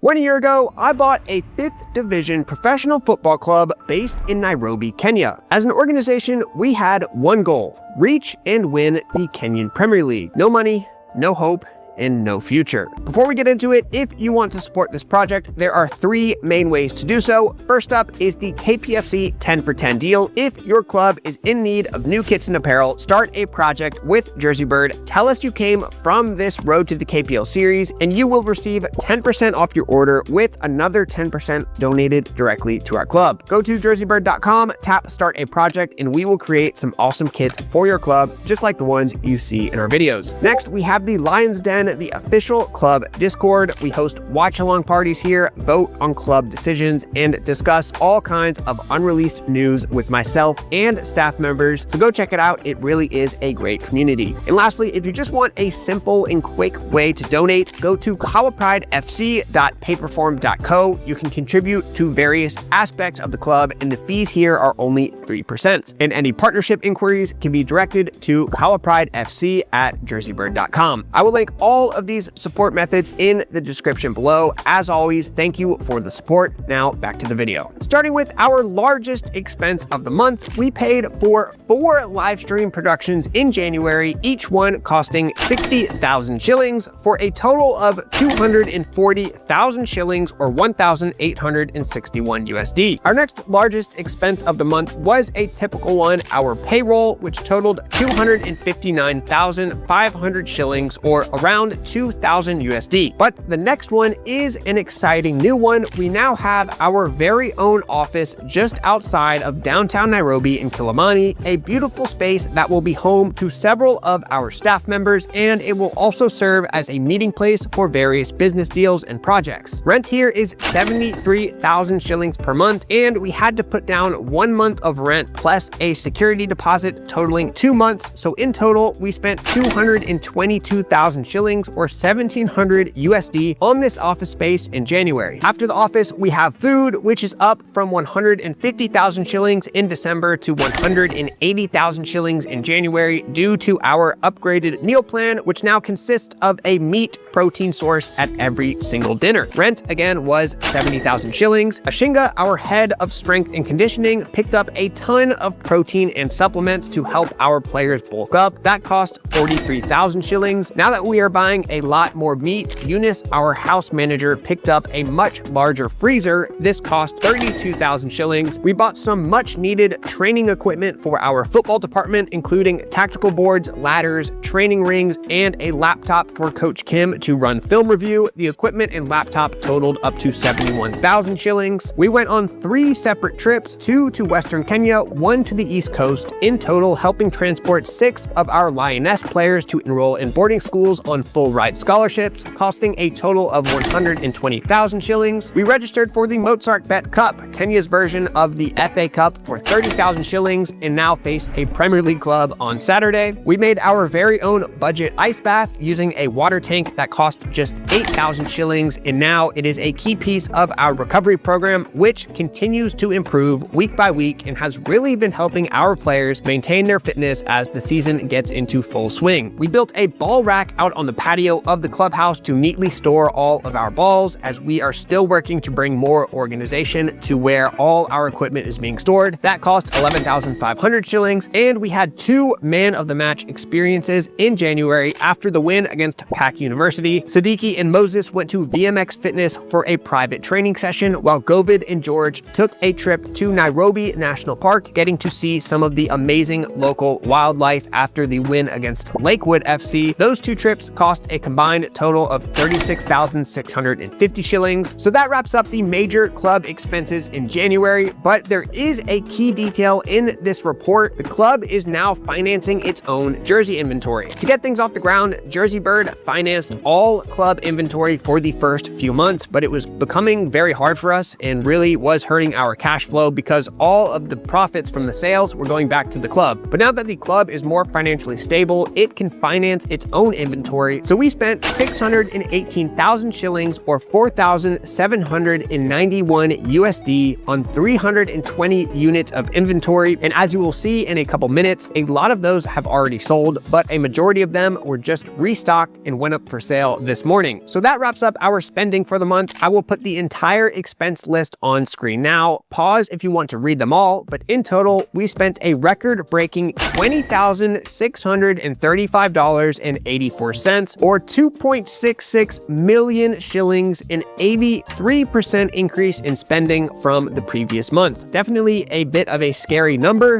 1 year ago, I bought a 5th Division professional football club based in Nairobi, Kenya. As an organization, we had one goal: reach and win the Kenyan Premier League. No money, no hope, and no future. Before we get into it, if you want to support this project, there are 3 main ways to do so. First up is the KPFC 10 for 10 deal. If your club is in need of new kits and apparel, start a project with Jersey Bird. Tell us you came from this Road to the KPL series, and you will receive 10% off your order with another 10% donated directly to our club. Go to jerseybird.com, tap start a project, and we will create some awesome kits for your club, just like the ones you see in our videos. Next, we have the Lions Den, the official club Discord. We host watch-along parties here, vote on club decisions, and discuss all kinds of unreleased news with myself and staff members. So go check it out. It really is a great community. And lastly, if you just want a simple and quick way to donate, go to Kahawa Pride FC.paperform.co. You can contribute to various aspects of the club, and the fees here are only 3%. And any partnership inquiries can be directed to Kahawa Pride FC at jerseybird.com. I will link all of these support methods in the description below. As always, thank you for the support. Now back to the video. Starting with our largest expense of the month, we paid for 4 live stream productions in January, each one costing 60,000 shillings for a total of 240,000 shillings or 1,861 USD. Our next largest expense of the month was a typical one, our payroll, which totaled 259,500 shillings or around 2,000 USD. But the next one is an exciting new one. We now have our very own office just outside of downtown Nairobi in Kilimani, a beautiful space that will be home to several of our staff members, and it will also serve as a meeting place for various business deals and projects. Rent here is 73,000 shillings per month, and we had to put down 1 month of rent plus a security deposit totaling 2 months. So in total, we spent 222,000 shillings or 1,700 USD on this office space in January. After the office, we have food, which is up from 150,000 shillings in December to 180,000 shillings in January due to our upgraded meal plan, which now consists of a meat protein source at every single dinner. Rent again was 70,000 shillings. Ashinga, our head of strength and conditioning, picked up a ton of protein and supplements to help our players bulk up. That cost 43,000 shillings. Now that we are buying a lot more meat, Eunice, our house manager, picked up a much larger freezer. This cost 32,000 shillings. We bought some much needed training equipment for our football department, including tactical boards, ladders, training rings, and a laptop for Coach Kim to run film review. The equipment and laptop totaled up to 71,000 shillings. We went on 3 separate trips, 2 to Western Kenya, 1 to the East Coast, in total helping transport 6 of our Lioness players to enroll in boarding schools on full ride scholarships, costing a total of 120,000 shillings. We registered for the Mozart Bet Cup, Kenya's version of the FA Cup, for 30,000 shillings and now face a Premier League club on Saturday. We made our very own budget ice bath using a water tank that cost just 8,000 shillings, and now it is a key piece of our recovery program, which continues to improve week by week and has really been helping our players maintain their fitness as the season gets into full swing. We built a ball rack out on the patio of the clubhouse to neatly store all of our balls, as we are still working to bring more organization to where all our equipment is being stored. That cost 11,500 shillings, and we had 2 man of the match experiences in January after the win against Pac University. Siddiqui and Moses went to VMX Fitness for a private training session, while Govid and George took a trip to Nairobi National Park, getting to see some of the amazing local wildlife after the win against Lakewood FC. Those 2 trips cost a combined total of 36,650 shillings. So that wraps up the major club expenses in January, but there is a key detail in this report. The club is now financing its own jersey inventory. To get things off the ground, Jersey Bird financed all club inventory for the first few months, but it was becoming very hard for us and really was hurting our cash flow because all of the profits from the sales were going back to the club. But now that the club is more financially stable, it can finance its own inventory inventory, so we spent 618,000 shillings or 4,791 USD on 320 units of inventory. And as you will see in a couple minutes, a lot of those have already sold, but a majority of them were just restocked and went up for sale this morning. So that wraps up our spending for the month. I will put the entire expense list on screen now. Pause if you want to read them all, but in total, we spent a record-breaking $20,635.84 or 2.66 million shillings, an 83% increase in spending from the previous month. Definitely a bit of a scary number.